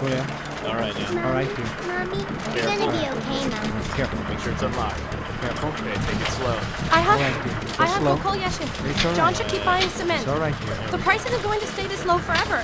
Julia. All right, now. All right, here. Mommy, you're gonna be okay, Mom. Careful. Make sure it's unlocked. Careful. Okay, take it slow. I All right, dear. have Just slow. Kokol Yeshin. It's all John right. should keep buying cement. It's all right, dear. The price isn't going to stay this low forever.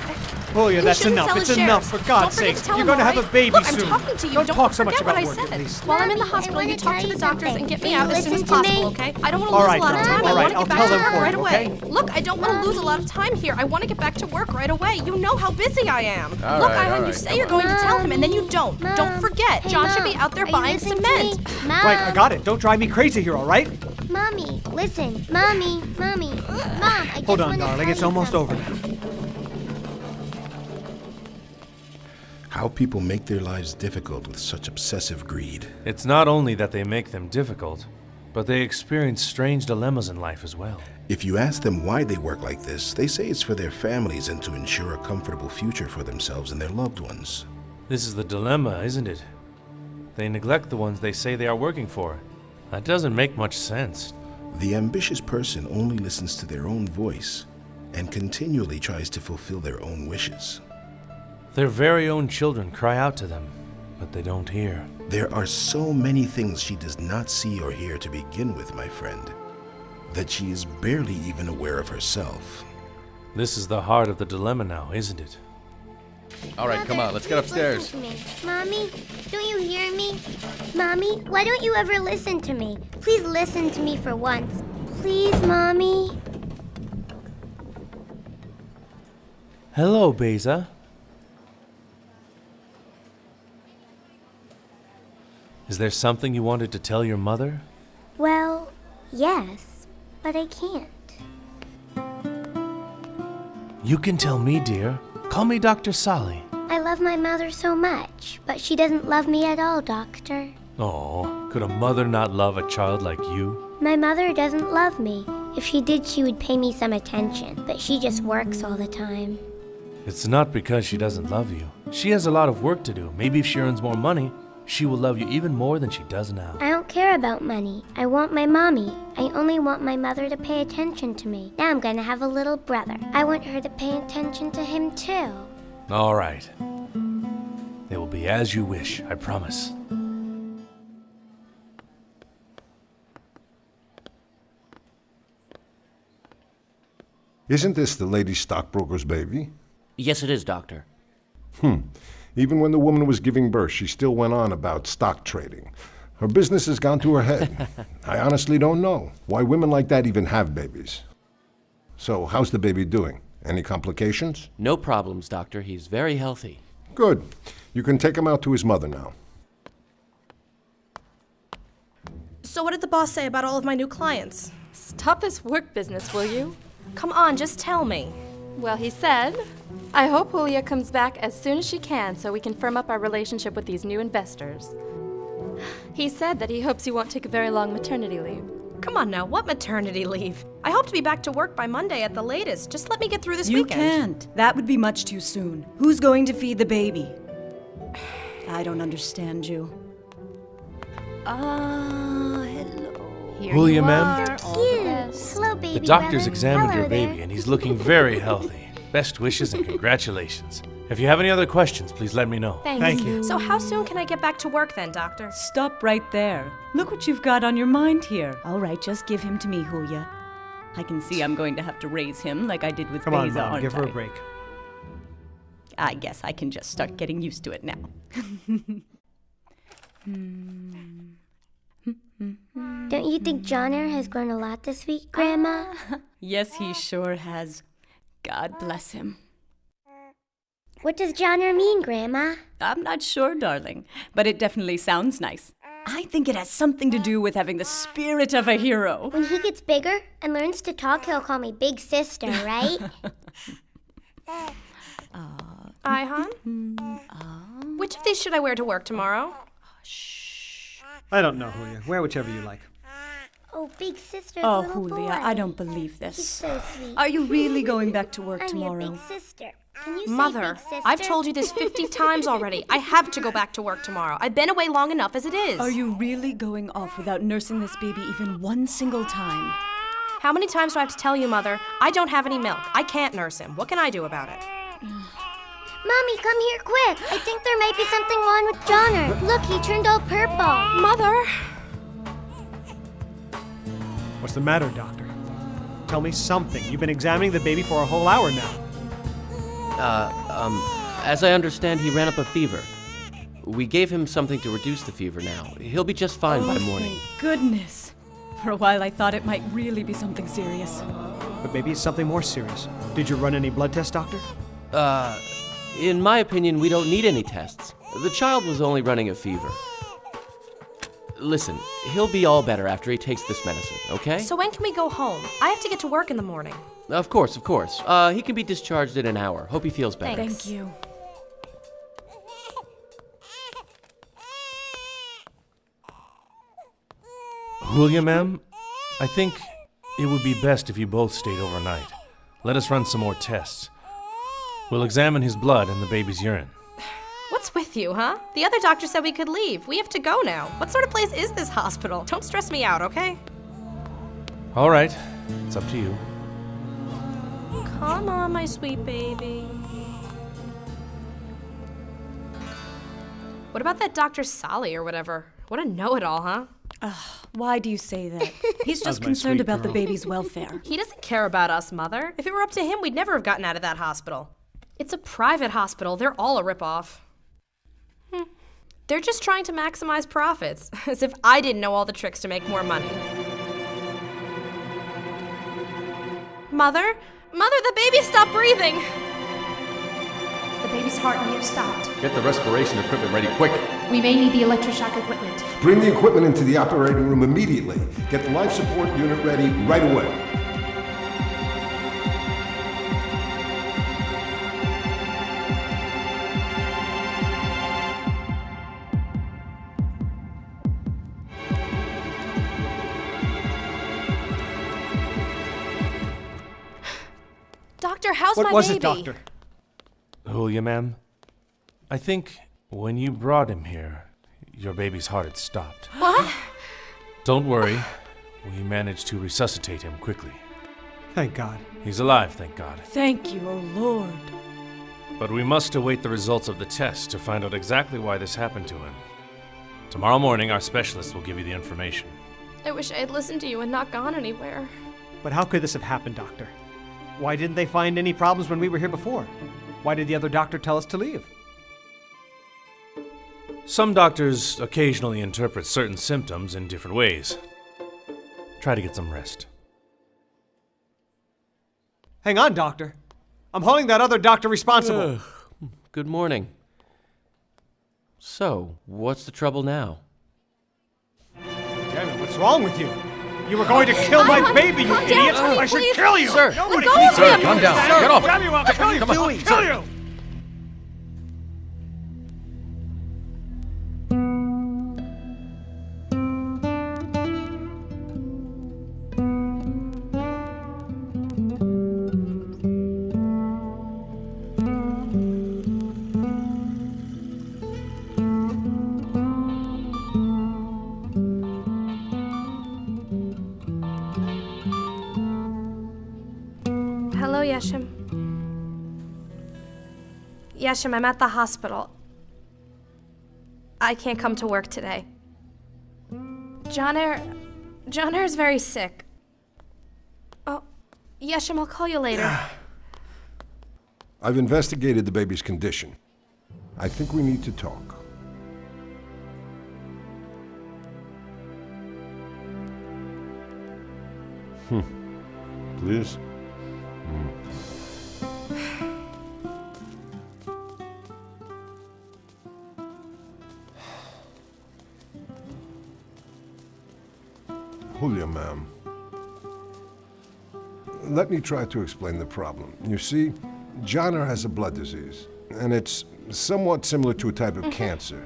Julia, He that's shouldn't enough. sell It's his enough, shares. for God's Don't forget sake. to tell You're him, going to all have a right? baby Look, soon. I'm talking to you. Don't talk so much forget about what I work, said. at least. While I'm in the Mommy, I hospital, wanna you talk to tell the you doctors something. and get me Will out you as soon as listen to possible, me? okay? I don't want to All lose right, a lot of darling, time. all I right, want to I'll get back tell to them work for right you, away. okay? Look, I don't want to lose a lot of time here. I want to get back to work right away. You know how busy I am. All Look, right, all Ihan, you right, say come you're on. going to tell him, and then you don't. Mom. Don't forget, Hey, John should Mom, be out there are you buying listening to cement. me? Mom. Right, I got it. Don't drive me crazy here, all right? Mommy, listen. Mommy. Mom, I just Hold on, wanna darling. tell It's you almost something. over now. How people make their lives difficult with such obsessive greed. It's not only that they make them difficult, but they experience strange dilemmas in life as well. If you ask them why they work like this, they say it's for their families and to ensure a comfortable future for themselves and their loved ones. This is the dilemma, isn't it? They neglect the ones they say they are working for. That doesn't make much sense. The ambitious person only listens to their own voice and continually tries to fulfill their own wishes. Their very own children cry out to them, but they don't hear. There are so many things she does not see or hear to begin with, my friend, that she is barely even aware of herself. This is the heart of the dilemma now, isn't it? All right, come Mother, on, let's get please upstairs. listen to me. Mommy, don't you hear me? Mommy, why don't you ever listen to me? Please listen to me for once. Please, Mommy. Hello, Beza. Is there something you wanted to tell your mother? Well, yes, but I can't. You can tell me, dear. Call me Dr. Salih. I love my mother so much, but she doesn't love me at all, Doctor. Oh, could a mother not love a child like you? My mother doesn't love me. If she did, she would pay me some attention, but she just works all the time. It's not because she doesn't love you. She has a lot of work to do. Maybe if she earns more money, she will love you even more than she does now. I don't care about money. I want my mommy. I only want my mother to pay attention to me. Now I'm gonna have a little brother. I want her to pay attention to him too. All right. It will be as you wish, I promise. Isn't this the lady stockbroker's baby? Yes, it is, Doctor. Even when the woman was giving birth, she still went on about stock trading. Her business has gone to her head. I honestly don't know why women like that even have babies. So, how's the baby doing? Any complications? No problems, Doctor. He's very healthy. Good. You can take him out to his mother now. So what did the boss say about all of my new clients? Stop this work business, will you? Come on, just tell me. Well, he said, I hope Julia comes back as soon as she can so we can firm up our relationship with these new investors. He said that he hopes you won't take a very long maternity leave. Come on now, what maternity leave? I hope to be back to work by Monday at the latest. Just let me get through this You weekend. can't. That would be much too soon. Who's going to feed the baby? I don't understand you. Hello. Julia, ma'am. Cute. Hello, baby. The doctor's brother. examined Hello your there. baby, and he's looking very healthy. Best wishes and congratulations. If you have any other questions, please let me know. Thanks. Thank you. So how soon can I get back to work then, Doctor? Stop right there. Look what you've got on your mind here. All right, just give him to me, Julia. I can see I'm going to have to raise him like I did with Come on, Beza, Mom. aren't Give her I? a break. I guess I can just start getting used to it now. Don't you think John Air has grown a lot this week, Grandma? Yes, he sure has. God bless him. What does John Air mean, Grandma? I'm not sure, darling, but it definitely sounds nice. I think it has something to do with having the spirit of a hero. When he gets bigger and learns to talk, he'll call me Big Sister, right? Ihan? Which of these should I wear to work tomorrow? I don't know, Julia. Wear whichever you like. Oh, Big Sister's Oh, little Julia, boy. I don't believe He's this. so sweet. Are you really going back to work I'm tomorrow? your Big Sister. Can you say Mother, Big Sister? I've told you this 50 times already. I have to go back to work tomorrow. I've been away long enough as it is. Are you really going off without nursing this baby even one single time? How many times do I have to tell you, Mother? I don't have any milk. I can't nurse him. What can I do about it? Mommy, come here quick. I think there might be something wrong with Johnner. Look, he turned all purple. Mother! What's the matter, doctor? Tell me something. You've been examining the baby for a whole hour now. As I understand, he ran up a fever. We gave him something to reduce the fever now. He'll be just fine by morning. Thank goodness. For a while I thought it might really be something serious. But maybe it's something more serious. Did you run any blood tests, doctor? In my opinion, we don't need any tests. The child was only running a fever. Listen, he'll be all better after he takes this medicine, okay? So when can we go home? I have to get to work in the morning. Of course. He can be discharged in an hour. Hope he feels better. Thanks. Thank you. Julia, ma'am, I think it would be best if you both stayed overnight. Let us run some more tests. We'll examine his blood and the baby's urine. What's with you, huh? The other doctor said we could leave. We have to go now. What sort of place is this hospital? Don't stress me out, okay? All right, it's up to you. Come on, my sweet baby. What about that Dr. Salih or whatever? What a know-it-all, huh? Why do you say that? He's just my concerned sweet about the girl. baby's welfare. He doesn't care about us, Mother. If it were up to him, we'd never have gotten out of that hospital. It's a private hospital. They're all a ripoff. They're just trying to maximize profits, as if I didn't know all the tricks to make more money. Mother? Mother, the baby stopped breathing! The baby's heart may have stopped. Get the respiration equipment ready quick. We may need the electroshock equipment. Bring the equipment into the operating room immediately. Get the life support unit ready right away. Doctor, how's my baby? What was it, doctor? Julia, ma'am, I think when you brought him here, your baby's heart had stopped. What? Don't worry. We managed to resuscitate him quickly. Thank God. He's alive, thank God. Thank you, oh Lord. But we must await the results of the test to find out exactly why this happened to him. Tomorrow morning, our specialist will give you the information. I wish I had listened to you and not gone anywhere. But how could this have happened, doctor? Why didn't they find any problems when we were here before? Why did the other doctor tell us to leave? Some doctors occasionally interpret certain symptoms in different ways. Try to get some rest. Hang on, doctor. I'm holding that other doctor responsible. Good morning. So, what's the trouble now? Damn it, what's wrong with you? You were going to kill my baby, you calm down, idiot! honey, I should please. kill you! Sir. Nobody Let go can of do him. Calm down. that. Get off. Grab you, I'll kill you! Come on. I'll kill you! Hello, Yeshim. Yeshim, I'm at the hospital. I can't come to work today. John Air's very sick. Oh, Yeshim, I'll call you later. I've investigated the baby's condition. I think we need to talk. Please? Julia, ma'am. Let me try to explain the problem. You see, Johnner has a blood disease, and it's somewhat similar to a type of cancer.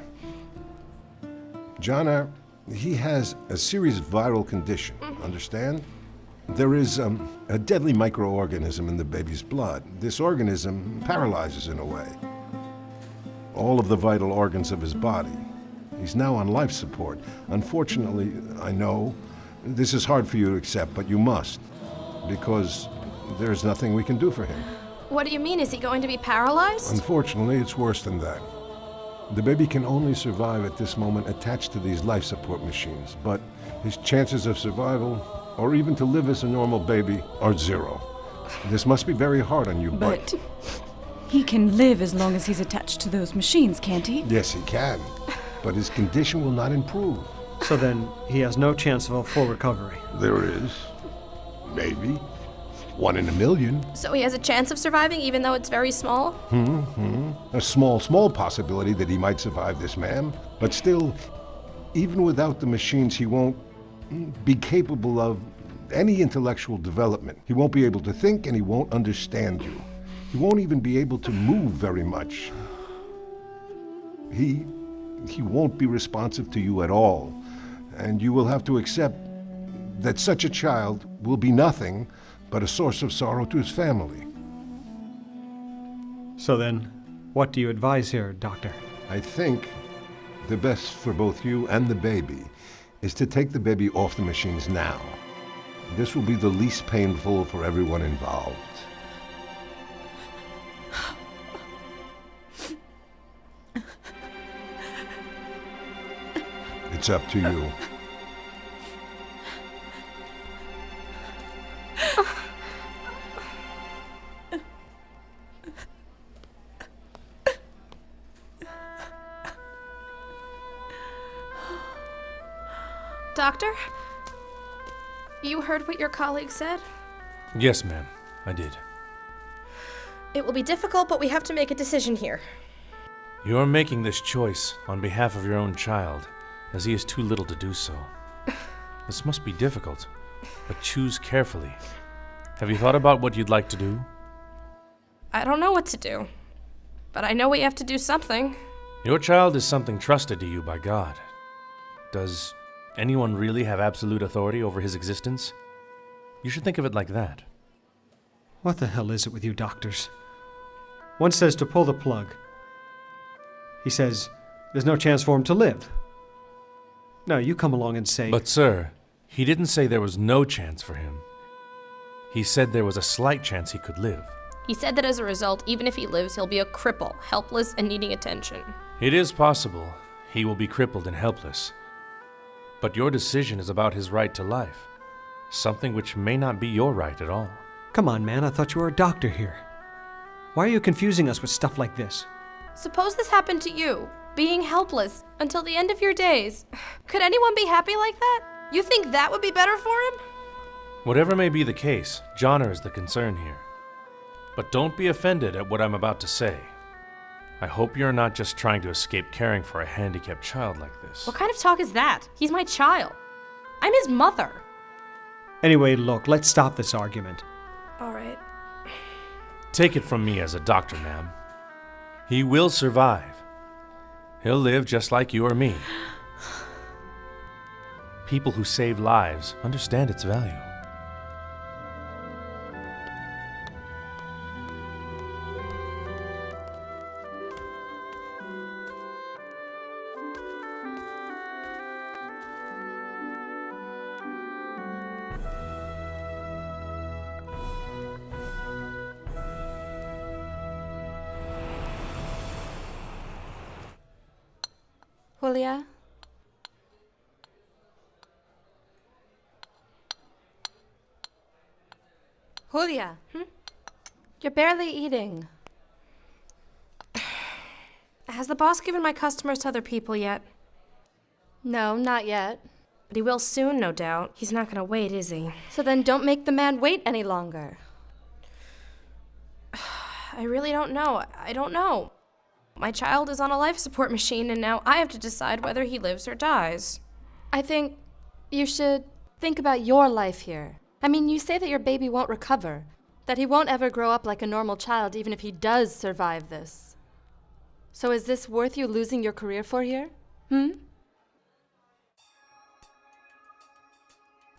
Johnner, he has a serious viral condition, understand? There is a deadly microorganism in the baby's blood. This organism paralyzes in a way all of the vital organs of his body. He's now on life support. Unfortunately, I know, this is hard for you to accept, but you must, because there's nothing we can do for him. What do you mean? Is he going to be paralyzed? Unfortunately, it's worse than that. The baby can only survive at this moment attached to these life support machines, but his chances of survival, or even to live as a normal baby, are zero. This must be very hard on you, But he can live as long as he's attached to those machines, can't he? Yes, he can, but his condition will not improve. So then, he has no chance of a full recovery. There is. Maybe. 1 in a million. So he has a chance of surviving even though it's very small? A small possibility that he might survive this, ma'am. But still, even without the machines, he won't be capable of any intellectual development. He won't be able to think, and he won't understand you. He won't even be able to move very much. He won't be responsive to you at all. And you will have to accept that such a child will be nothing but a source of sorrow to his family. So then, what do you advise here, Doctor? I think the best for both you and the baby is to take the baby off the machines now. This will be the least painful for everyone involved. It's up to you. Doctor? You heard what your colleague said? Yes, ma'am, I did. It will be difficult, but we have to make a decision here. You're making this choice on behalf of your own child, as he is too little to do so. This must be difficult, but choose carefully. Have you thought about what you'd like to do? I don't know what to do, but I know we have to do something. Your child is something trusted to you by God. Does anyone really have absolute authority over his existence? You should think of it like that. What the hell is it with you doctors? One says to pull the plug. He says there's no chance for him to live. Now you come along and say... But sir, he didn't say there was no chance for him. He said there was a slight chance he could live. He said that as a result, even if he lives, he'll be a cripple, helpless and needing attention. It is possible he will be crippled and helpless. But your decision is about his right to life, something which may not be your right at all. Come on, man, I thought you were a doctor here. Why are you confusing us with stuff like this? Suppose this happened to you, being helpless until the end of your days. Could anyone be happy like that? You think that would be better for him? Whatever may be the case, Johnner is the concern here. But don't be offended at what I'm about to say. I hope you're not just trying to escape caring for a handicapped child like this. What kind of talk is that? He's my child. I'm his mother. Anyway, look, let's stop this argument. All right. Take it from me as a doctor, ma'am. He will survive. He'll live just like you or me. People who save lives understand its value. Julia? Julia? You're barely eating. Has the boss given my customers to other people yet? No, not yet. But he will soon, no doubt. He's not gonna wait, is he? So then don't make the man wait any longer. I really don't know. I don't know. My child is on a life support machine, and now I have to decide whether he lives or dies. I think you should think about your life here. I mean, you say that your baby won't recover, that he won't ever grow up like a normal child even if he does survive this. So is this worth you losing your career for here?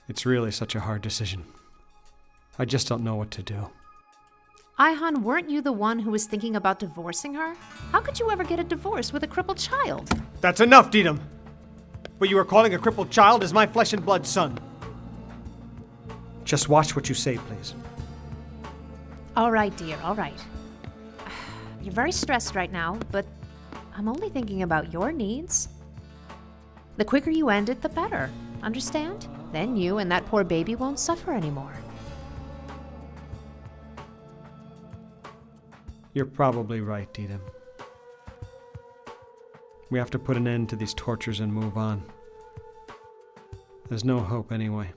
It's really such a hard decision. I just don't know what to do. Ihan, weren't you the one who was thinking about divorcing her? How could you ever get a divorce with a crippled child? That's enough, Didam! What you are calling a crippled child is my flesh and blood son. Just watch what you say, please. All right, dear, all right. You're very stressed right now, but I'm only thinking about your needs. The quicker you end it, the better. Understand? Then you and that poor baby won't suffer anymore. You're probably right, Dita. We have to put an end to these tortures and move on. There's no hope anyway.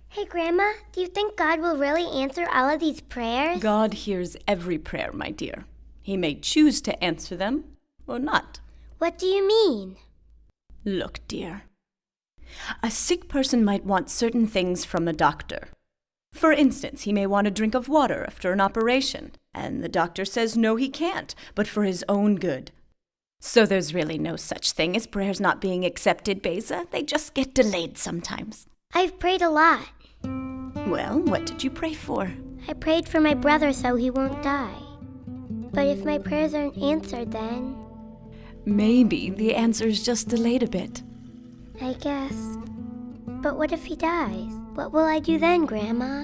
Hey, Grandma, do you think God will really answer all of these prayers? God hears every prayer, my dear. He may choose to answer them or not. What do you mean? Look, dear. A sick person might want certain things from a doctor. For instance, he may want a drink of water after an operation, and the doctor says no, he can't, but for his own good. So there's really no such thing as prayers not being accepted, Beza. They just get delayed sometimes. I've prayed a lot. Well, what did you pray for? I prayed for my brother so he won't die. But if my prayers aren't answered, then... Maybe the answer is just delayed a bit. I guess. But what if he dies? What will I do then, Grandma?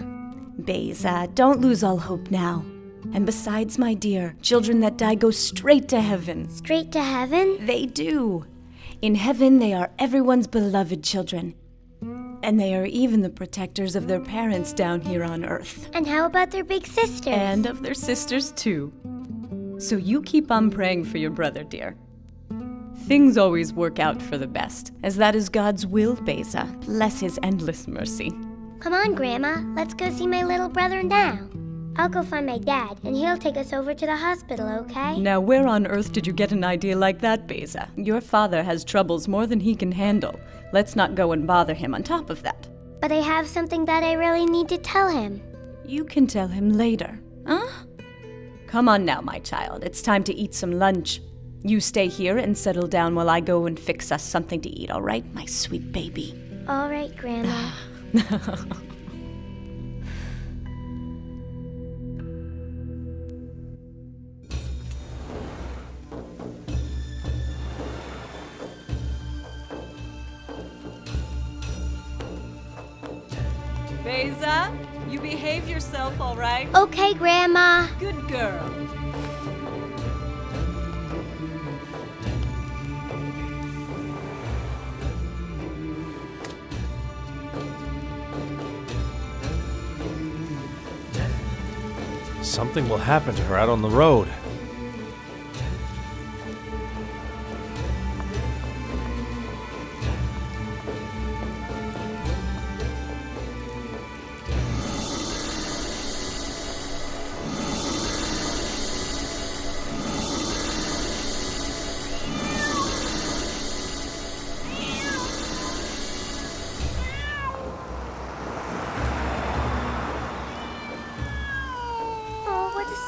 Beza, don't lose all hope now. And besides, my dear, children that die go straight to heaven. Straight to heaven? They do. In heaven, they are everyone's beloved children. And they are even the protectors of their parents down here on earth. And how about their big sisters? And of their sisters, too. So you keep on praying for your brother, dear. Things always work out for the best, as that is God's will, Beza. Bless his endless mercy. Come on, Grandma. Let's go see my little brother now. I'll go find my dad, and he'll take us over to the hospital, okay? Now, where on earth did you get an idea like that, Beza? Your father has troubles more than he can handle. Let's not go and bother him on top of that. But I have something that I really need to tell him. You can tell him later, huh? Come on now, my child. It's time to eat some lunch. You stay here and settle down while I go and fix us something to eat, all right, my sweet baby? All right, Grandma. Beza, you behave yourself, all right? Okay, Grandma. Good girl. Something will happen to her out on the road.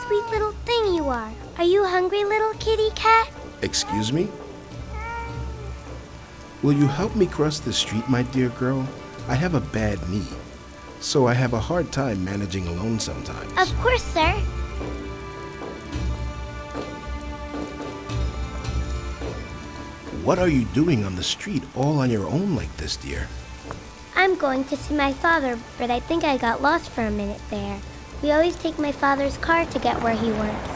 Sweet little thing you are. Are you hungry, little kitty cat? Excuse me? Will you help me cross the street, my dear girl? I have a bad knee, so I have a hard time managing alone sometimes. Of course, sir. What are you doing on the street all on your own like this, dear? I'm going to see my father, but I think I got lost for a minute there. We always take my father's car to get where he works.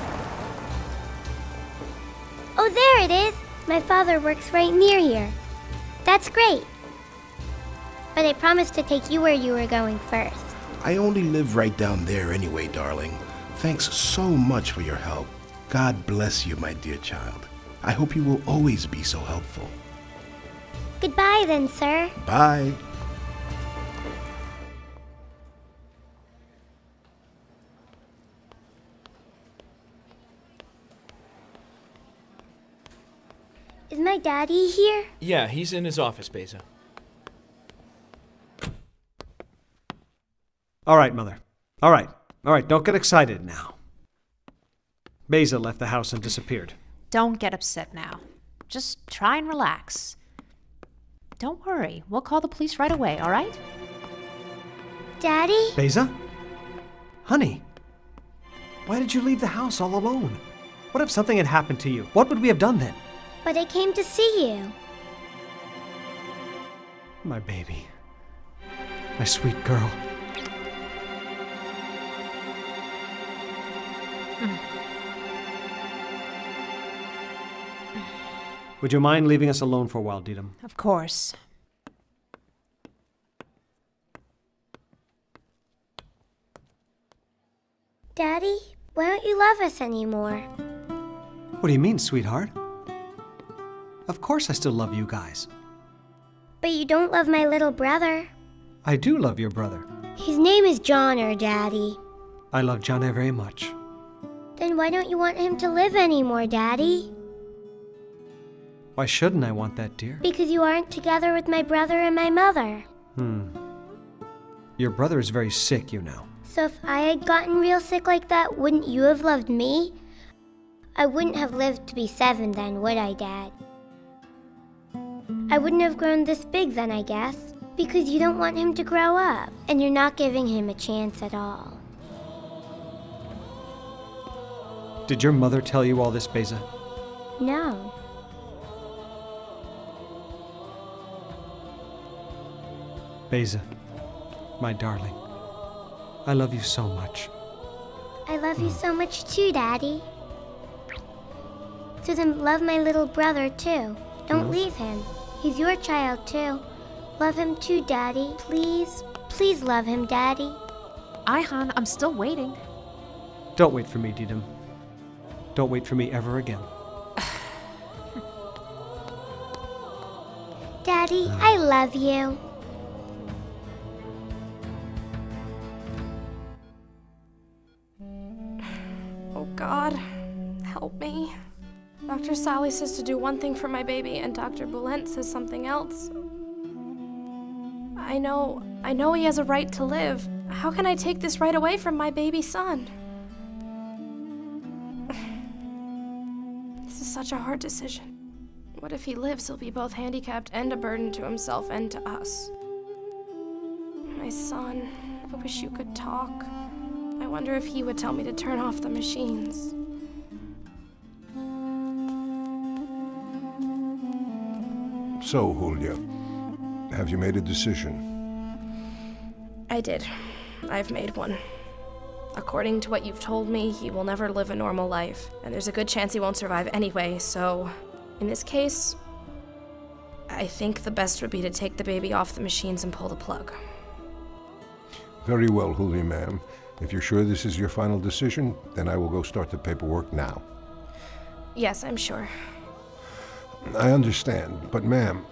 Oh, there it is! My father works right near here. That's great. But I promised to take you where you were going first. I only live right down there anyway, darling. Thanks so much for your help. God bless you, my dear child. I hope you will always be so helpful. Goodbye then, sir. Bye. Is my daddy here? Yeah, he's in his office, Beza. All right, Mother. All right, don't get excited now. Beza left the house and disappeared. Don't get upset now. Just try and relax. Don't worry. We'll call the police right away, all right? Daddy? Beza? Honey, why did you leave the house all alone? What if something had happened to you? What would we have done then? But I came to see you. My baby. My sweet girl. Would you mind leaving us alone for a while, Didam? Of course. Daddy, why don't you love us anymore? What do you mean, sweetheart? Of course I still love you guys. But you don't love my little brother. I do love your brother. His name is Johnner, Daddy. I love Johnny very much. Then why don't you want him to live anymore, Daddy? Why shouldn't I want that, dear? Because you aren't together with my brother and my mother. Your brother is very sick, you know. So if I had gotten real sick like that, wouldn't you have loved me? I wouldn't have lived to be 7 then, would I, Dad? I wouldn't have grown this big then, I guess. Because you don't want him to grow up, and you're not giving him a chance at all. Did your mother tell you all this, Beza? No. Beza, my darling, I love you so much. I love you so much too, Daddy. So then love my little brother too. Don't leave him. He's your child too. Love him too, Daddy. Please, please love him, Daddy. Ihan, I'm still waiting. Don't wait for me, Didam. Don't wait for me ever again. Daddy, I love you. Oh God, help me. Dr. Salih says to do one thing for my baby, and Dr. Bulent says something else. I know he has a right to live. How can I take this right away from my baby son? This is such a hard decision. What if he lives? He'll be both handicapped and a burden to himself and to us. My son, I wish you could talk. I wonder if he would tell me to turn off the machines. So, Julia, have you made a decision? I did. I've made one. According to what you've told me, he will never live a normal life, and there's a good chance he won't survive anyway, so in this case, I think the best would be to take the baby off the machines and pull the plug. Very well, Julia, ma'am. If you're sure this is your final decision, then I will go start the paperwork now. Yes, I'm sure. I understand, but ma'am,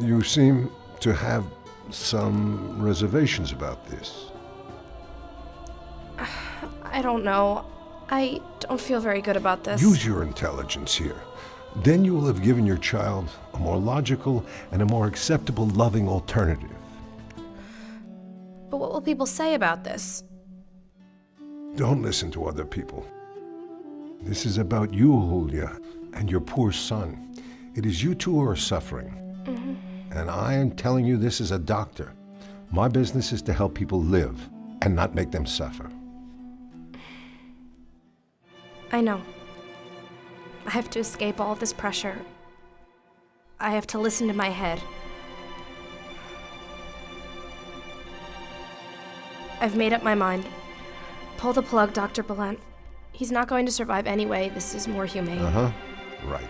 you seem to have some reservations about this. I don't know. I don't feel very good about this. Use your intelligence here. Then you will have given your child a more logical and a more acceptable, loving alternative. But what will people say about this? Don't listen to other people. This is about you, Julia, and your poor son. It is you two who are suffering. And I am telling you this as a doctor. My business is to help people live and not make them suffer. I know. I have to escape all this pressure. I have to listen to my head. I've made up my mind. Pull the plug, Dr. Bulent. He's not going to survive anyway. This is more humane. Right.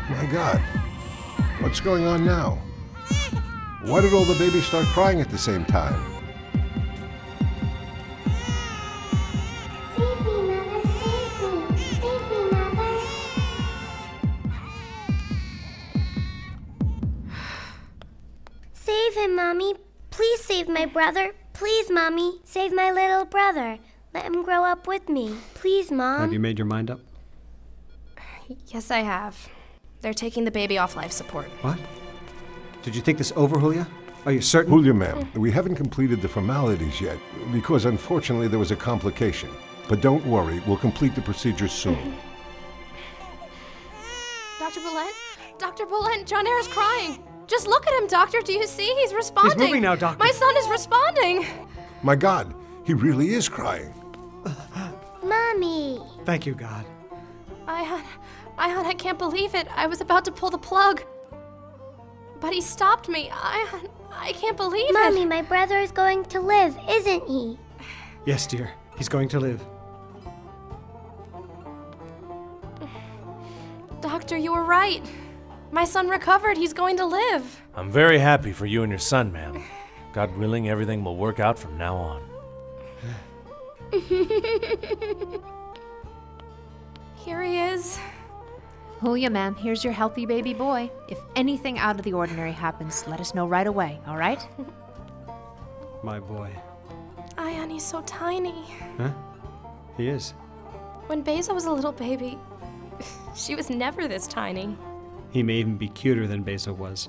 My God, what's going on now? Why did all the babies start crying at the same time? Save me, Mother, save me. Save me, Mother. Save him, Mommy. Please save my brother. Please, Mommy. Save my little brother. Let him grow up with me. Please, Mom. Have you made your mind up? Yes, I have. They're taking the baby off life support. What? Did you think this over, Julia? Are you certain? Julia, ma'am, we haven't completed the formalities yet because unfortunately there was a complication. But don't worry, we'll complete the procedure soon. Dr. Boulent? Dr. Boulent, John Eyre's crying. Just look at him, Doctor. Do you see? He's responding. He's moving now, Doctor. My son is responding. My God, he really is crying. Mommy! Thank you, God. I can't believe it. I was about to pull the plug. But he stopped me. I can't believe Mommy, it. my brother is going to live, isn't he? Yes, dear. He's going to live. Doctor, you were right. My son recovered. He's going to live. I'm very happy for you and your son, ma'am. God willing, everything will work out from now on. Here he is. Julia, ma'am, here's your healthy baby boy. If anything out of the ordinary happens, let us know right away, all right? My boy. Ian, he's so tiny. Huh? He is. When Beza was a little baby, she was never this tiny. He may even be cuter than Beza was.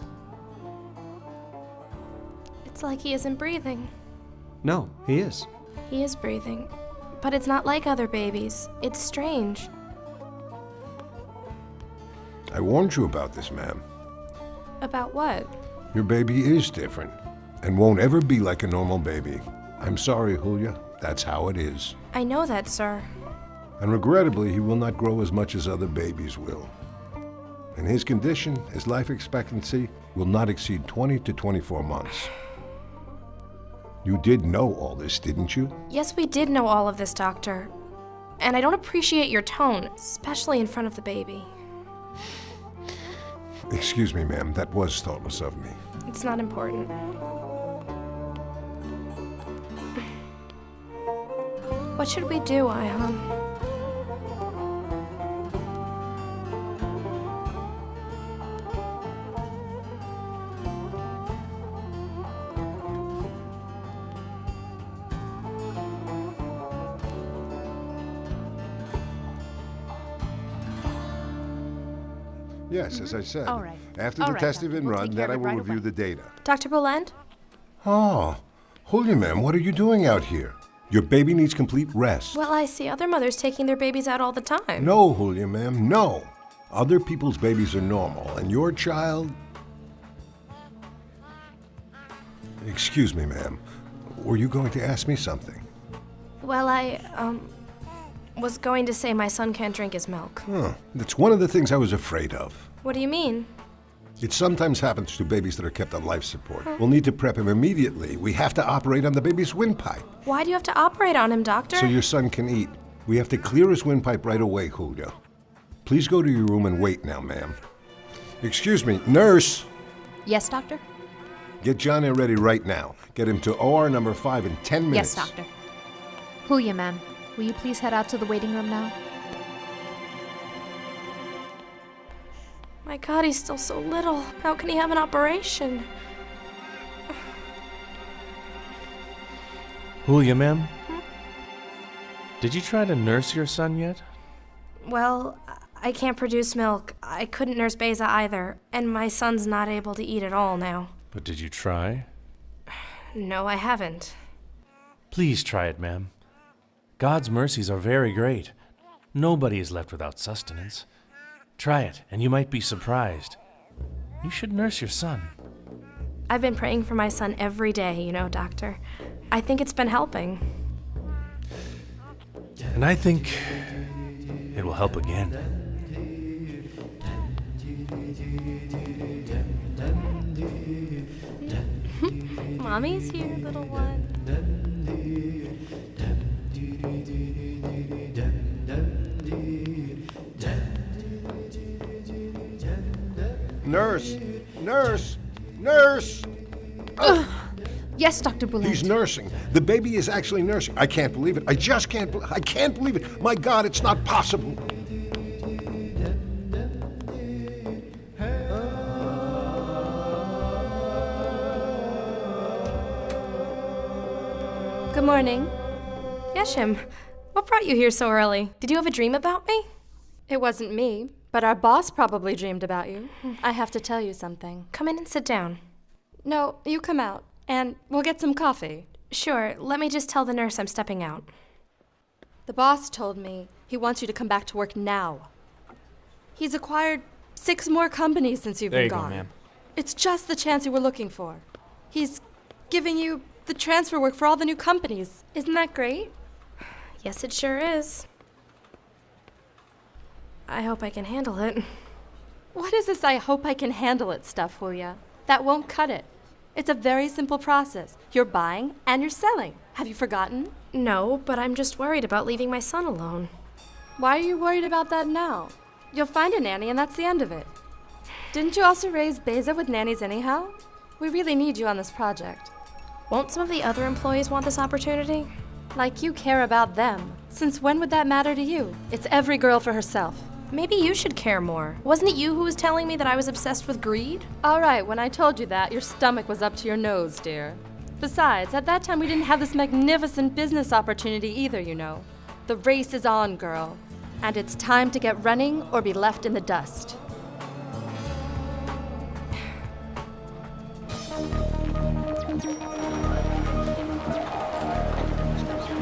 It's like he isn't breathing. No, he is. He is breathing, but it's not like other babies. It's strange. I warned you about this, ma'am. About what? Your baby is different and won't ever be like a normal baby. I'm sorry, Julia. That's how it is. I know that, sir. And regrettably, he will not grow as much as other babies will. In his condition, his life expectancy will not exceed 20 to 24 months. You did know all this, didn't you? Yes, we did know all of this, Doctor. And I don't appreciate your tone, especially in front of the baby. Excuse me, ma'am. That was thoughtless of me. It's not important. What should we do, Ihan? Yes, as I said. All right. After All the right, test has Doctor. been We'll run, take care then I of it will right review away. the data. Dr. Boulent? Oh, Julia, ma'am, what are you doing out here? Your baby needs complete rest. Well, I see other mothers taking their babies out all the time. No, Julia, ma'am, no. Other people's babies are normal, and your child... Excuse me, ma'am. Were you going to ask me something? Well, I was going to say my son can't drink his milk. Huh. That's one of the things I was afraid of. What do you mean? It sometimes happens to babies that are kept on life support. We'll need to prep him immediately. We have to operate on the baby's windpipe. Why do you have to operate on him, Doctor? So your son can eat. We have to clear his windpipe right away, Julia. Please go to your room and wait now, ma'am. Excuse me, nurse! Yes, Doctor? Get John Eyre ready right now. Get him to OR number 5 in 10 minutes. Yes, Doctor. Julia, ma'am, will you please head out to the waiting room now? My God, he's still so little. How can he have an operation? Julia, ma'am? Did you try to nurse your son yet? Well, I can't produce milk. I couldn't nurse Beza either. And my son's not able to eat at all now. But did you try? No, I haven't. Please try it, ma'am. God's mercies are very great. Nobody is left without sustenance. Try it, and you might be surprised. You should nurse your son. I've been praying for my son every day, you know, Doctor. I think it's been helping. And I think it will help again. Mommy's here, little one. Nurse! Nurse! Nurse! Yes, Dr. Boulent. He's nursing. The baby is actually nursing. I can't believe it. I just can't. I can't believe it. My God, it's not possible. Good morning. Yeshim, what brought you here so early? Did you have a dream about me? It wasn't me, but But our boss probably dreamed about you. I have to tell you something. Come in and sit down. No, you come out, and we'll get some coffee. Sure, let me just tell the nurse I'm stepping out. The boss told me he wants you to come back to work now. He's acquired 6 more companies since you've been gone. There you go, ma'am. It's just the chance you were looking for. He's giving you the transfer work for all the new companies. Isn't that great? Yes, it sure is. I hope I can handle it. What is this I hope I can handle it stuff, Julia? That won't cut it. It's a very simple process. You're buying and you're selling. Have you forgotten? No, but I'm just worried about leaving my son alone. Why are you worried about that now? You'll find a nanny and that's the end of it. Didn't you also raise Beza with nannies anyhow? We really need you on this project. Won't some of the other employees want this opportunity? Like you care about them. Since when would that matter to you? It's every girl for herself. Maybe you should care more. Wasn't it you who was telling me that I was obsessed with greed? All right, when I told you that, your stomach was up to your nose, dear. Besides, at that time we didn't have this magnificent business opportunity either, you know. The race is on, girl. And it's time to get running or be left in the dust.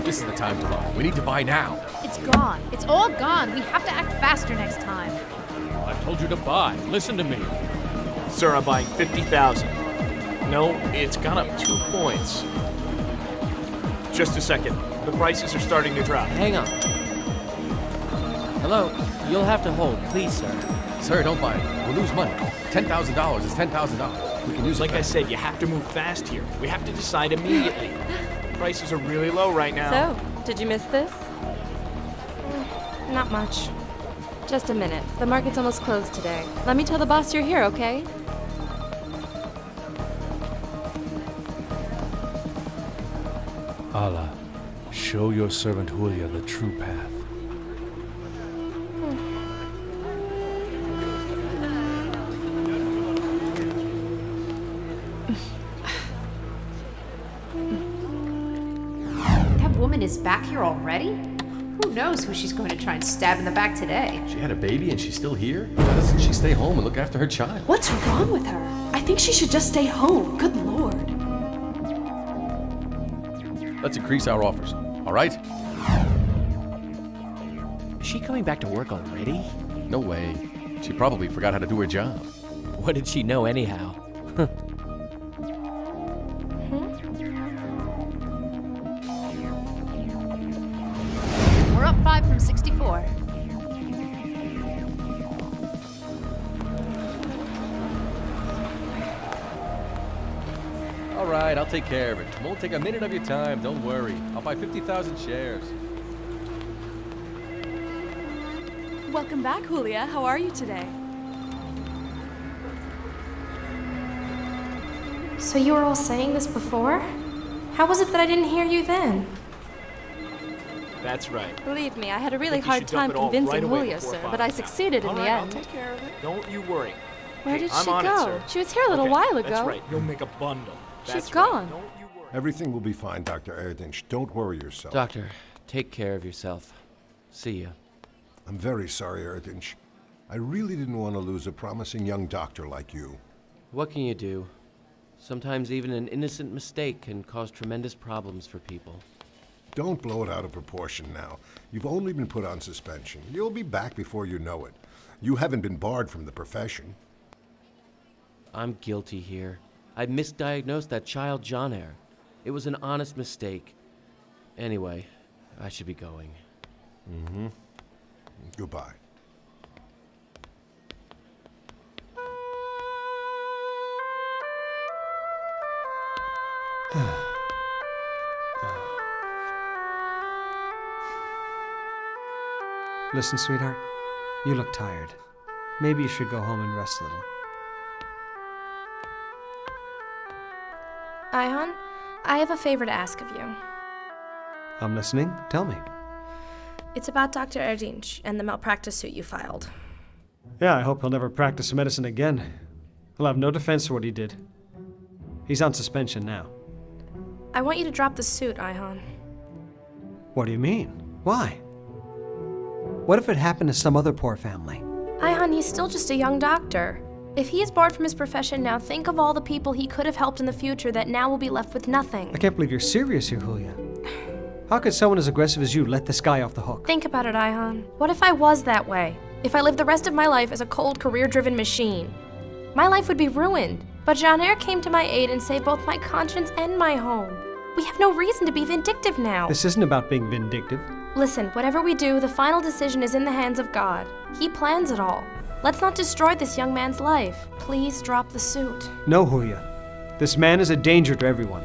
This is the time to buy. We need to buy now. It's gone. It's all gone. We have to act faster next time. I told you to buy. Listen to me. Sir, I'm buying 50,000. No, it's gone up 2 points. Just a second. The prices are starting to drop. Hang on. Hello? You'll have to hold, please, sir. Sir, don't buy it. We'll lose money. $10,000 is $10,000. We can use it. Like I said, you have to move fast here. We have to decide immediately. Prices are really low right now. So, did you miss this? Not much. Just a minute. The market's almost closed today. Let me tell the boss you're here, okay? Allah, show your servant Julia the true path. That woman is back here already? Who knows who she's going to try and stab in the back today? She had a baby and she's still here? Why doesn't she stay home and look after her child? What's wrong with her? I think she should just stay home. Good Lord. Let's increase our offers, all right? Is she coming back to work already? No way. She probably forgot how to do her job. What did she know anyhow? We're up 5 from 64. All right, I'll take care of it. Won't take a minute of your time, don't worry. I'll buy 50,000 shares. Welcome back, Julia. How are you today? So you were all saying this before? How was it that I didn't hear you then? That's right. Believe me, I had a really Think you hard should dump time it all convincing right away Julia, before sir, buying but I now. succeeded in All the right, end. I'll take care of it. Don't you worry. Where Hey, did I'm she on go? It, sir. She was here a little Okay, while ago. That's right. You'll make a bundle. She's That's gone. Right. Don't you worry. Everything will be fine, Dr. Erdinch. Don't worry yourself. Doctor, take care of yourself. See ya. I'm very sorry, Erdinch. I really didn't want to lose a promising young doctor like you. What can you do? Sometimes even an innocent mistake can cause tremendous problems for people. Don't blow it out of proportion now. You've only been put on suspension. You'll be back before you know it. You haven't been barred from the profession. I'm guilty here. I misdiagnosed that child John Eyre. It was an honest mistake. Anyway, I should be going. Mm-hmm. Goodbye. Listen, sweetheart, you look tired. Maybe you should go home and rest a little. Ayhan, I have a favor to ask of you. I'm listening. Tell me. It's about Dr. Erdinch and the malpractice suit you filed. Yeah, I hope he'll never practice medicine again. He'll have no defense for what he did. He's on suspension now. I want you to drop the suit, Ayhan. What do you mean? Why? What if it happened to some other poor family? Ayhan, he's still just a young doctor. If he is bored from his profession now, think of all the people he could have helped in the future that now will be left with nothing. I can't believe you're serious here, Julia. How could someone as aggressive as you let this guy off the hook? Think about it, Ayhan. What if I was that way? If I lived the rest of my life as a cold, career-driven machine? My life would be ruined. But Johnair came to my aid and saved both my conscience and my home. We have no reason to be vindictive now. This isn't about being vindictive. Listen, whatever we do, the final decision is in the hands of God. He plans it all. Let's not destroy this young man's life. Please drop the suit. No, Julia. This man is a danger to everyone.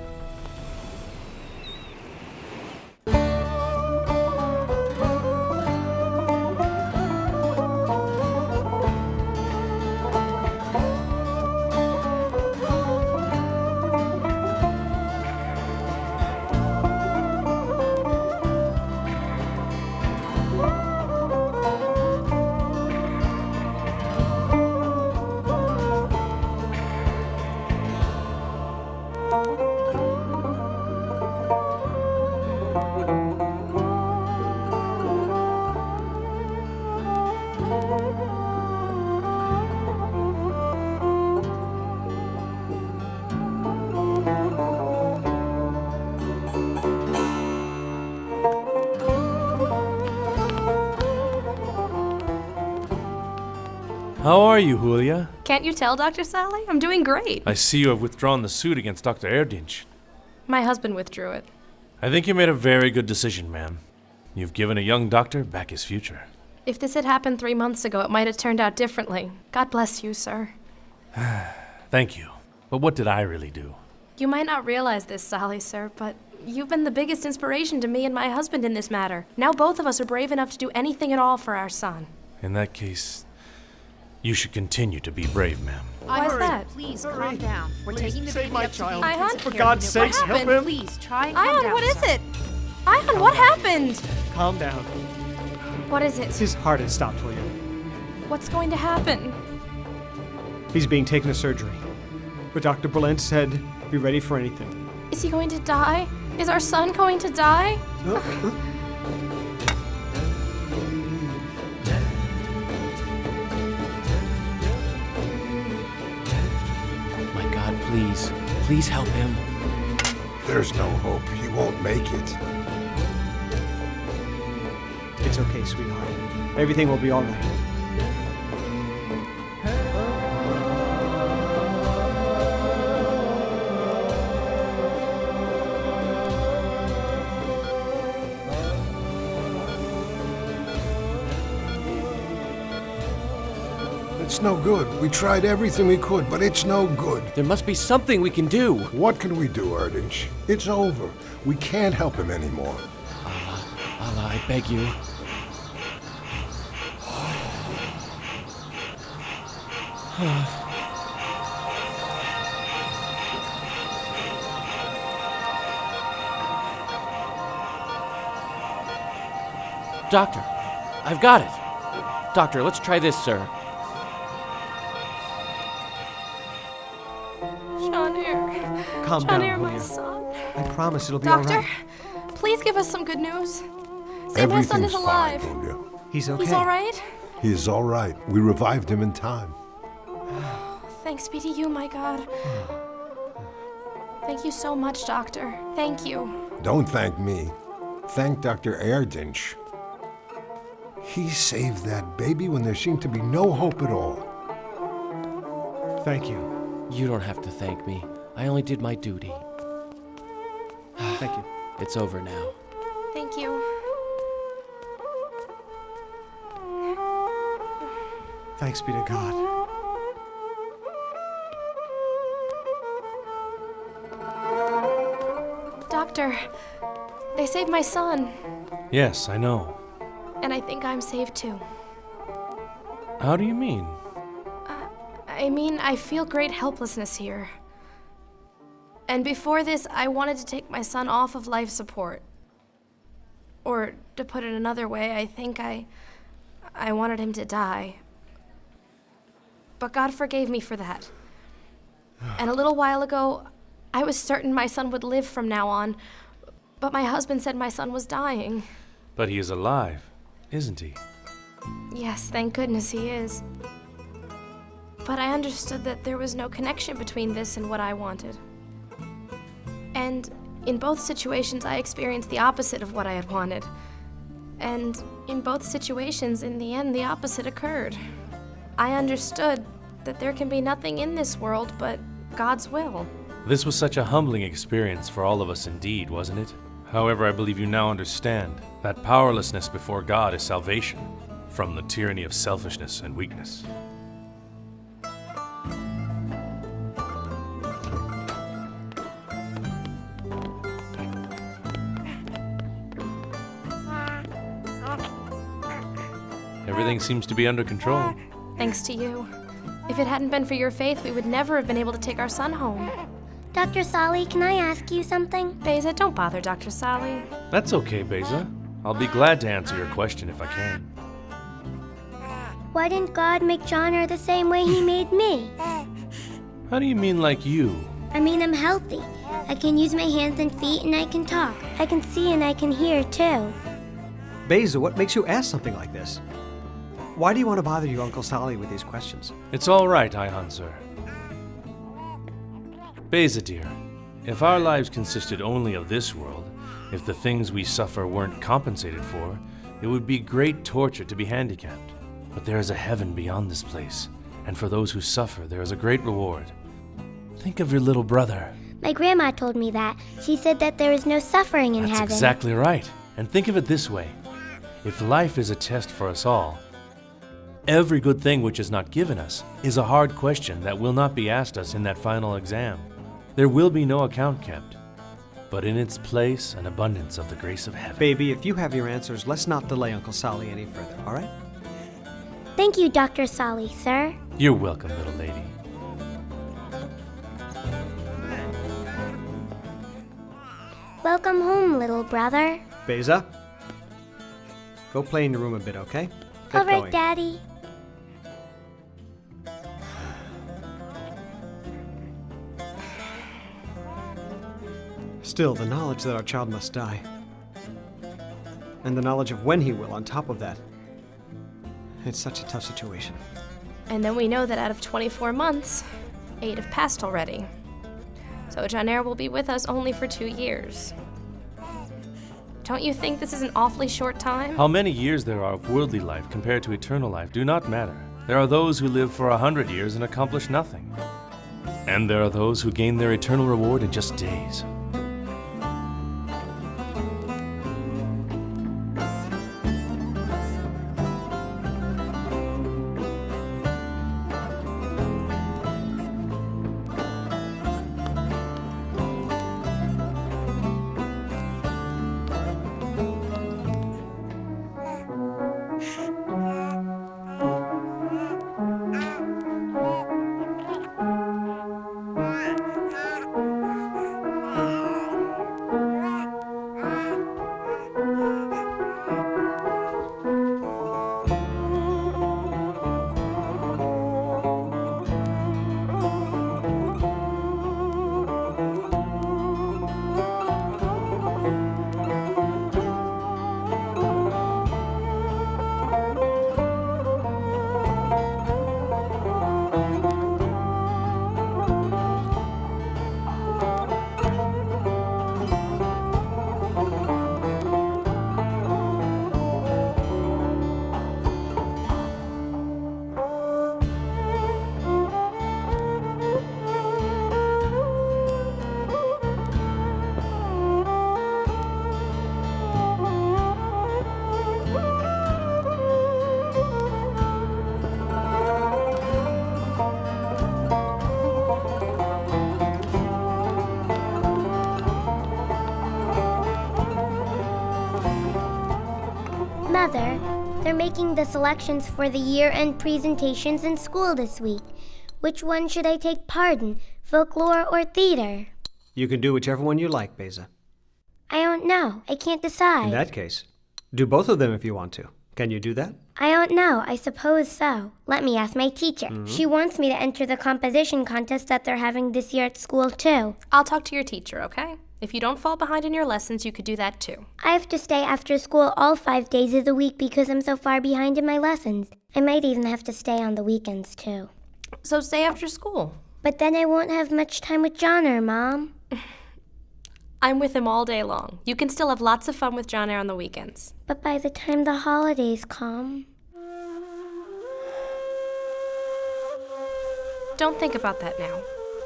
How are you, Julia? Can't you tell, Dr. Salih? I'm doing great. I see you have withdrawn the suit against Dr. Erdinch. My husband withdrew it. I think you made a very good decision, ma'am. You've given a young doctor back his future. If this had happened 3 months ago, it might have turned out differently. God bless you, sir. Thank you. But what did I really do? You might not realize this, Salih, sir, but you've been the biggest inspiration to me and my husband in this matter. Now both of us are brave enough to do anything at all for our son. In that case, you should continue to be brave, ma'am. Why is that? Please, calm down. We're taking the baby up to the Ayhan? For God's sakes, help him! Please, try and calm Ayhan, down. what is it? Ayhan, what happened? Calm down. What is it? His heart has stopped, Julia. What's going to happen? He's being taken to surgery. But Dr. Berlant said, be ready for anything. Is he going to die? Is our son going to die? My God, please. Please help him. There's no hope. He won't make it. It's okay, sweetheart. Everything will be all right. It's no good. We tried everything we could, but it's no good. There must be something we can do. What can we do, Erdinch? It's over. We can't help him anymore. Allah, I beg you. Doctor, I've got it. Doctor, let's try this, sir. Johnair. Calm down, Johnair, my Julia. son. I promise it'll be all Doctor, right. please give us some good news. Say my son is Everything's alive. fine, Julia. He's okay. He's all right? He is all right. We revived him in time. Thanks be to you, my God. Thank you so much, Doctor. Thank you. Don't thank me. Thank Dr. Erdinch. He saved that baby when there seemed to be no hope at all. Thank you. You don't have to thank me. I only did my duty. Thank you. It's over now. Thank you. Thanks be to God. Doctor, they saved my son, Yes, I know. and I think I'm saved too. How do you mean? I mean, I feel great helplessness here. And before this, I wanted to take my son off of life support. Or, to put it another way, I think I wanted him to die. But God forgave me for that. And a little while ago, I was certain my son would live from now on, but my husband said my son was dying. But he is alive, isn't he? Yes, thank goodness he is. But I understood that there was no connection between this and what I wanted. And in both situations, I experienced the opposite of what I had wanted. And in both situations, in the end, the opposite occurred. I understood that there can be nothing in this world but God's will. This was such a humbling experience for all of us indeed, wasn't it? However, I believe you now understand that powerlessness before God is salvation from the tyranny of selfishness and weakness. Everything seems to be under control. Thanks to you. If it hadn't been for your faith, we would never have been able to take our son home. Dr. Salih, can I ask you something? Beza, don't bother Dr. Salih. That's okay, Beza. I'll be glad to answer your question if I can. Why didn't God make Johnner the same way he made me? How do you mean like you? I mean, I'm healthy. I can use my hands and feet and I can talk. I can see and I can hear too. Beza, what makes you ask something like this? Why do you want to bother your Uncle Salih with these questions? It's all right, Ayhan, sir. Beza, dear, if our lives consisted only of this world, if the things we suffer weren't compensated for, it would be great torture to be handicapped. But there is a heaven beyond this place, and for those who suffer, there is a great reward. Think of your little brother. My grandma told me that. She said that there is no suffering in heaven. That's exactly right. And think of it this way. If life is a test for us all, every good thing which is not given us is a hard question that will not be asked us in that final exam. There will be no account kept, but in its place an abundance of the grace of heaven. Baby, if you have your answers, let's not delay Uncle Salih any further, all right? Thank you, Dr. Salih, sir. You're welcome, little lady. Welcome home, little brother. Beza, go play in your room a bit, okay? Get All right, going. Daddy. Still, the knowledge that our child must die, and the knowledge of when he will on top of that, it's such a tough situation. And then we know that out of 24 months, 8 have passed already. So Johnner will be with us only for 2 years. Don't you think this is an awfully short time? How many years there are of worldly life compared to eternal life do not matter. There are those who live for 100 years and accomplish nothing. And there are those who gain their eternal reward in just days. Mother, they're making the selections for the year-end presentations in school this week. Which one should I take part in, folklore or theater? You can do whichever one you like, Beza. I don't know. I can't decide. In that case, do both of them if you want to. Can you do that? I don't know. I suppose so. Let me ask my teacher. She wants me to enter the composition contest that they're having this year at school, too. I'll talk to your teacher, okay? If you don't fall behind in your lessons, you could do that too. I have to stay after school all 5 days of the week because I'm so far behind in my lessons. I might even have to stay on the weekends too. So stay after school. But then I won't have much time with Johnner, Mom. I'm with him all day long. You can still have lots of fun with John Eyre on the weekends. But by the time the holidays come... Don't think about that now.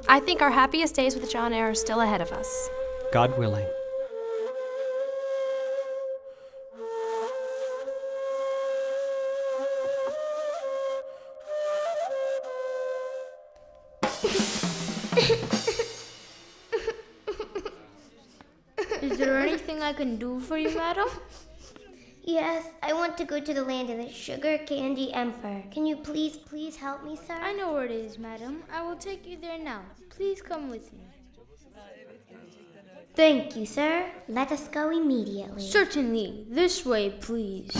I think our happiest days with John Eyre are still ahead of us. God willing. Is there anything I can do for you, madam? Yes, I want to go to the land of the sugar candy emperor. Can you please help me, sir? I know where it is, madam. I will take you there now. Please come with me. Thank you, sir. Let us go immediately. Certainly. This way, please.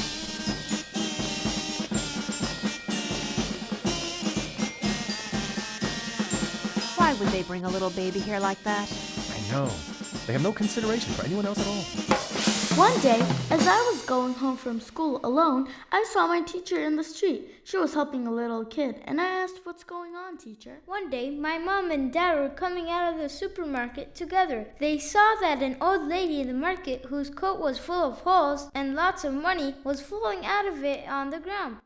Why would they bring a little baby here like that? I know. They have no consideration for anyone else at all. One day, as I was going home from school alone, I saw my teacher in the street. She was helping a little kid, and I asked, "What's going on, teacher?" One day, my mom and dad were coming out of the supermarket together. They saw that an old lady in the market, whose coat was full of holes and lots of money, was falling out of it on the ground.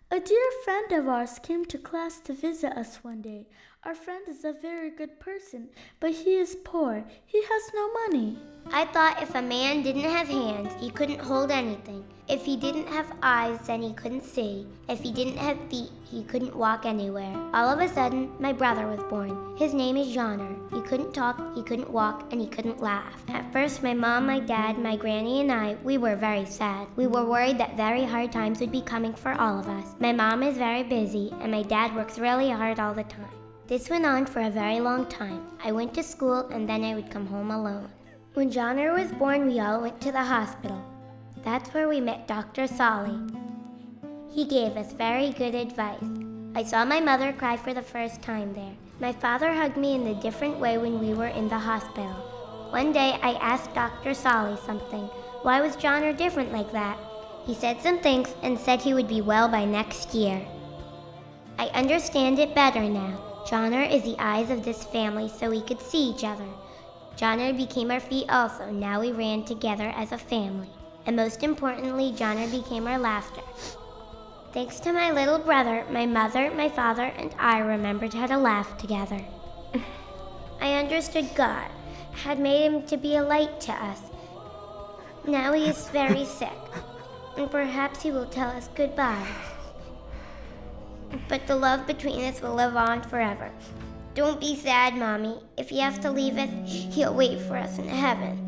A dear friend of ours came to class to visit us one day. Our friend is a very good person, but he is poor. He has no money. I thought if a man didn't have hands, he couldn't hold anything. If he didn't have eyes, then he couldn't see. If he didn't have feet, he couldn't walk anywhere. All of a sudden, my brother was born. His name is Johnner. He couldn't talk, he couldn't walk, and he couldn't laugh. At first, my mom, my dad, my granny, and I, we were very sad. We were worried that very hard times would be coming for all of us. My mom is very busy, and my dad works really hard all the time. This went on for a very long time. I went to school, and then I would come home alone. When Johnner was born, we all went to the hospital. That's where we met Dr. Salih. He gave us very good advice. I saw my mother cry for the first time there. My father hugged me in a different way when we were in the hospital. One day, I asked Dr. Salih something. Why was Johnner different like that? He said some things and said he would be well by next year. I understand it better now. Johnner is the eyes of this family so we could see each other. Johnner became our feet also. Now we ran together as a family. And most importantly, Johnner became our laughter. Thanks to my little brother, my mother, my father, and I remembered how to laugh together. I understood God had made him to be a light to us. Now he is very sick, and perhaps he will tell us goodbye. But the love between us will live on forever. Don't be sad, Mommy. If he has to leave us, he'll wait for us in heaven.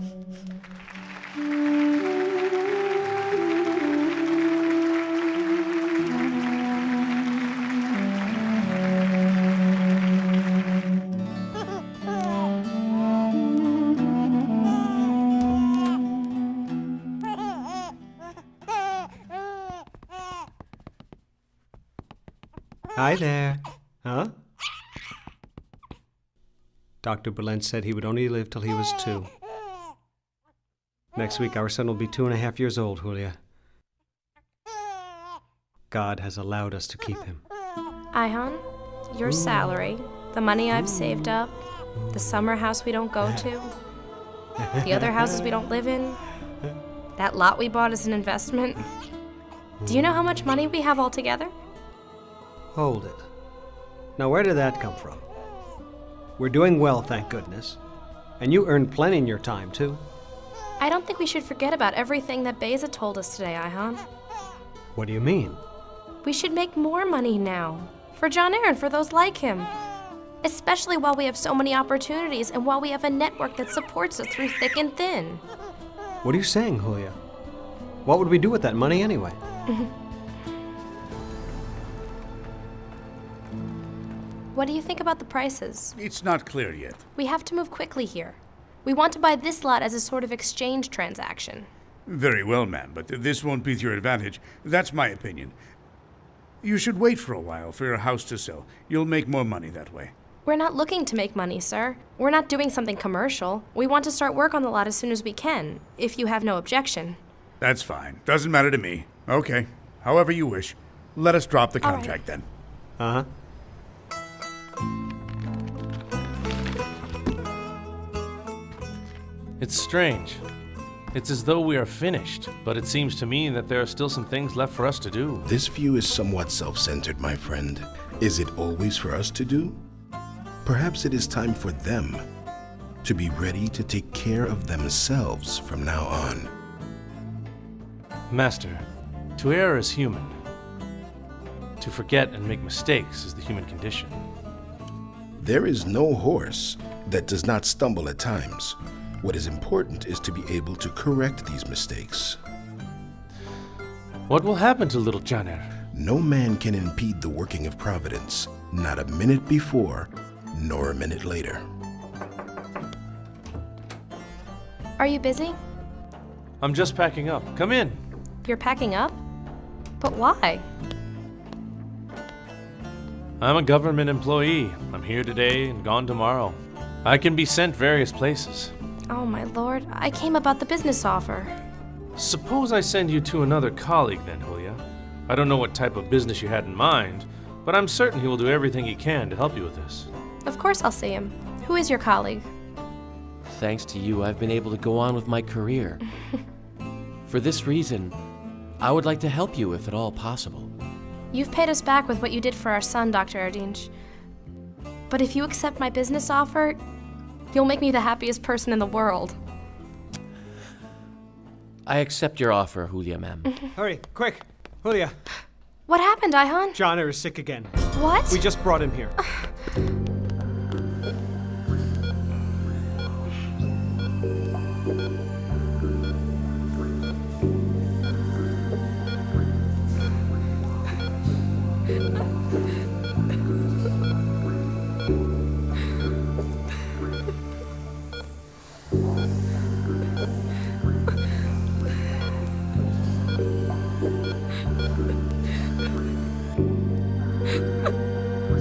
Hi there. Huh? Dr. Berlin said he would only live till he was 2. Next week, our son will be 2.5 years old, Julia. God has allowed us to keep him. Ihan, your salary, the money I've saved up, the summer house we don't go to, the other houses we don't live in, that lot we bought as an investment. Do you know how much money we have altogether? Hold it. Now, where did that come from? We're doing well, thank goodness. And you earned plenty in your time, too. I don't think we should forget about everything that Beza told us today, Ihan. What do you mean? We should make more money now. For John Eyre and for those like him. Especially while we have so many opportunities and while we have a network that supports us through thick and thin. What are you saying, Julia? What would we do with that money anyway? What do you think about the prices? It's not clear yet. We have to move quickly here. We want to buy this lot as a sort of exchange transaction. Very well, ma'am, but this won't be to your advantage. That's my opinion. You should wait for a while for your house to sell. You'll make more money that way. We're not looking to make money, sir. We're not doing something commercial. We want to start work on the lot as soon as we can, if you have no objection. That's fine. Doesn't matter to me. Okay. However you wish. Let us drop the contract then. Uh-huh. It's strange. It's as though we are finished, but it seems to me that there are still some things left for us to do. This view is somewhat self-centered, my friend. Is it always for us to do? Perhaps it is time for them to be ready to take care of themselves from now on. Master, to err is human. To forget and make mistakes is the human condition. There is no horse that does not stumble at times. What is important is to be able to correct these mistakes. What will happen to little Janer? No man can impede the working of providence, not a minute before, nor a minute later. Are you busy? I'm just packing up. Come in. You're packing up? But why? I'm a government employee. I'm here today and gone tomorrow. I can be sent various places. Oh my lord, I came about the business offer. Suppose I send you to another colleague then, Julia. I don't know what type of business you had in mind, but I'm certain he will do everything he can to help you with this. Of course I'll see him. Who is your colleague? Thanks to you, I've been able to go on with my career. For this reason, I would like to help you if at all possible. You've paid us back with what you did for our son, Dr. Erdinch. But if you accept my business offer, you'll make me the happiest person in the world. I accept your offer, Julia, ma'am. Hurry, quick. Julia. What happened, Ihan? Johnner is sick again. What? We just brought him here.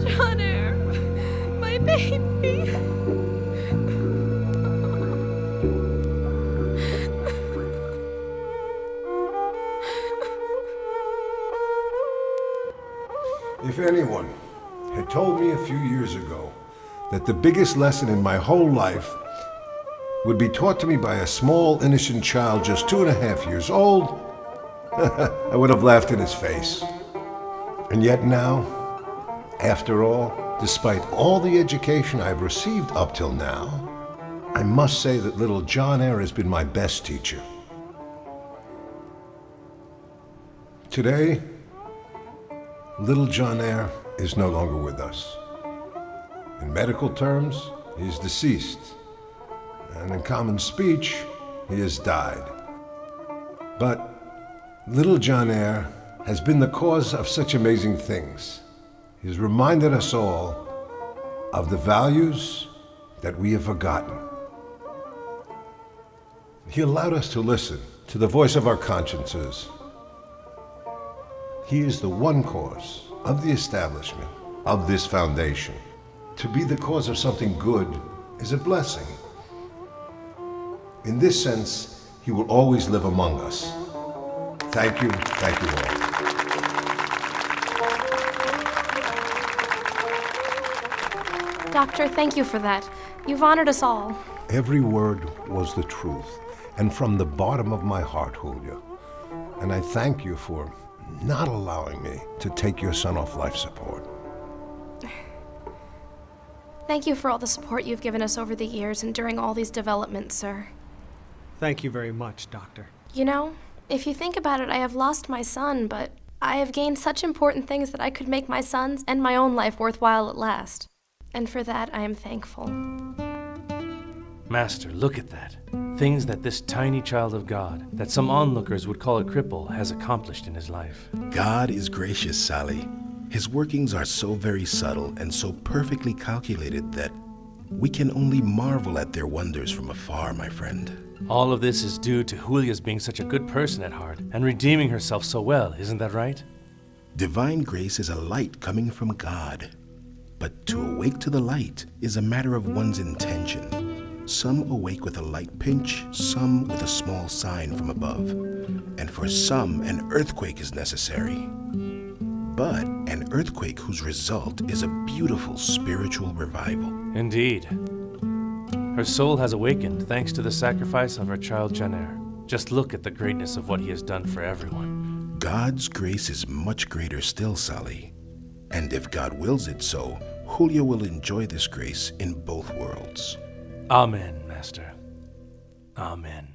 Johnner, my baby. If anyone had told me a few years ago that the biggest lesson in my whole life would be taught to me by a small, innocent child just 2.5 years old, I would have laughed in his face. And yet now, after all, despite all the education I've received up till now, I must say that little John Eyre has been my best teacher. Today, little John Eyre is no longer with us. In medical terms, he is deceased, and in common speech, he has died. But little John Eyre has been the cause of such amazing things. He has reminded us all of the values that we have forgotten. He allowed us to listen to the voice of our consciences. He is the one cause of the establishment of this foundation. To be the cause of something good is a blessing. In this sense, he will always live among us. Thank you all. Doctor, thank you for that. You've honored us all. Every word was the truth, and from the bottom of my heart, Julia. And I thank you for not allowing me to take your son off life support. Thank you for all the support you've given us over the years and during all these developments, sir. Thank you very much, Doctor. You know, if you think about it, I have lost my son, but I have gained such important things that I could make my son's and my own life worthwhile at last. And for that, I am thankful. Master, look at that. Things that this tiny child of God, that some onlookers would call a cripple, has accomplished in his life. God is gracious, Salih. His workings are so very subtle and so perfectly calculated that we can only marvel at their wonders from afar, my friend. All of this is due to Julia's being such a good person at heart and redeeming herself so well, isn't that right? Divine grace is a light coming from God. But to awake to the light is a matter of one's intention. Some awake with a light pinch, some with a small sign from above. And for some, an earthquake is necessary. But an earthquake whose result is a beautiful spiritual revival. Indeed. Her soul has awakened thanks to the sacrifice of her child Janer. Just look at the greatness of what he has done for everyone. God's grace is much greater still, Salih. And if God wills it so, Julia will enjoy this grace in both worlds. Amen, Master. Amen.